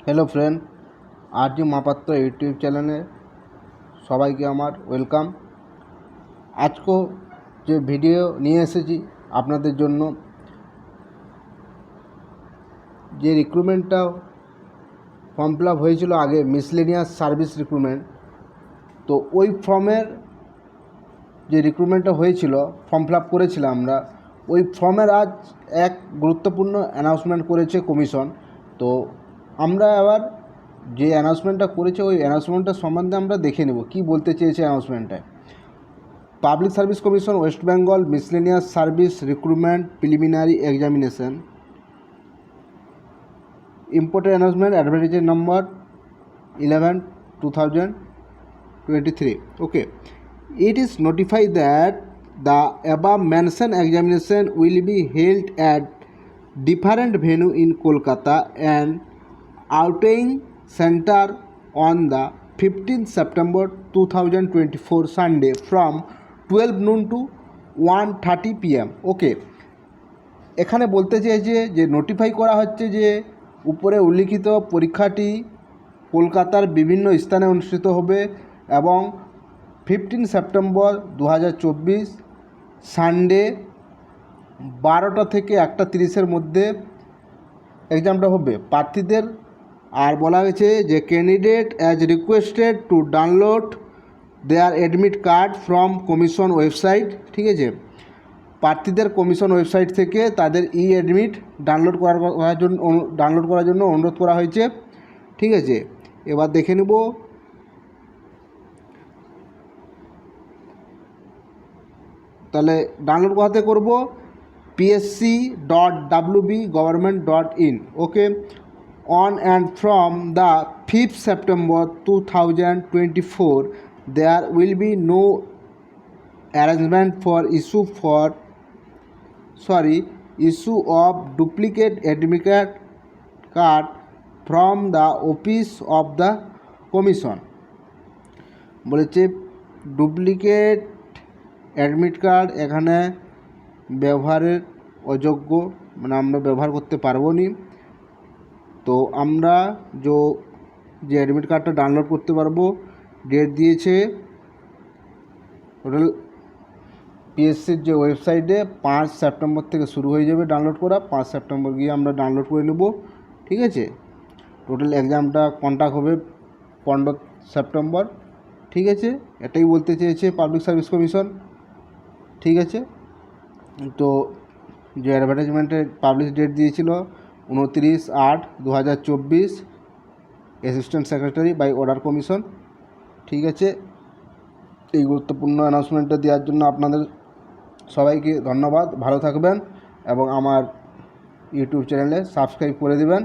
Hello friend, আরজি Mahapatra YouTube চ্যানেলে সবাইকে আমার ওয়েলকাম। আজকে যে ভিডিও নিয়ে এসেছি আপনাদের জন্য, যে রিক্রুটমেন্টটা ফর্ম ফিল আপ হয়েছিল আগে, মিসলেনিয়াস সার্ভিস রিক্রুটমেন্ট, তো ওই ফর্মের যে রিক্রুটমেন্টটা হয়েছিল, ফর্ম ফিল আপ করেছিলাম আমরা, ওই ফর্মের আজ এক গুরুত্বপূর্ণ অ্যানাউন্সমেন্ট করেছে কমিশন। তো আমরা আবার যে অ্যানাউন্সমেন্টটা করেছে ওই অ্যানাউন্সমেন্টটা সম্বন্ধে আমরা দেখে নেব কী বলতে চেয়েছে অ্যানাউন্সমেন্টটায়। Public service commission West Bengal miscellaneous service recruitment preliminary examination imported announcement advertise number 11/2023. Okay, it is notified that the above mentioned examination will be held at different venue in Kolkata and outing center on the 15th September 2024 Sunday from 12 noon to 1:30 PM. ওকে, এখানে বলতে চেয়েছে যে notify করা হচ্ছে যে উপরে উল্লিখিত পরীক্ষাটি কলকাতার বিভিন্ন স্থানে অনুষ্ঠিত হবে এবং 15 সেপ্টেম্বর 2024 সানডে 12টা থেকে 1:30-এর মধ্যে এক্সামটা হবে প্রার্থীদের। আর বলা হয়েছে যে candidate as requested to download their admit card from commission website. ঠিক আছে, প্রার্থীদের কমিশন ওয়েবসাইট থেকে তাদের অ্যাডমিট ডাউনলোড করার জন্য অনুরোধ করা হয়েছে। ঠিক আছে, এবার দেখে নেব তাহলে ডাউনলোড কোথাতে করব, psc.wbgovernment.in. Okay, on and from the 5th September 2024 there will be no arrangement for issue of duplicate admit card from the office of the commission. বলেছে ডুপ্লিকেট অ্যাডমিট কার্ড এখানে ব্যবহারের অযোগ্য, মানে আমরা ব্যবহার করতে পারবো নি। তো আমরা যে অ্যাডমিট কার্ডটা ডাউনলোড করতে পারবো, ডেট দিয়েছে টোটাল পিএসসির যে ওয়েবসাইটে 5 সেপ্টেম্বর থেকে শুরু হয়ে যাবে ডাউনলোড করা। 5 সেপ্টেম্বর গিয়ে আমরা ডাউনলোড করে নেব। ঠিক আছে, টোটাল এক্সামটা কন্ডাক্ট হবে 15 সেপ্টেম্বর। ঠিক আছে, এটাই বলতে চেয়েছে পাবলিক সার্ভিস কমিশন। ঠিক আছে, তো যে অ্যাডভার্টাইজমেন্টের পাবলিশ ডেট দিয়েছিল 29/8/2024, assistant secretary by order commission. ঠিক আছে, এই গুরুত্বপূর্ণ অ্যানাউন্সমেন্টটা দেওয়ার জন্য আপনাদের সবাইকে ধন্যবাদ। ভালো থাকবেন এবং আমার ইউটিউব চ্যানেলে সাবস্ক্রাইব করে দেবেন।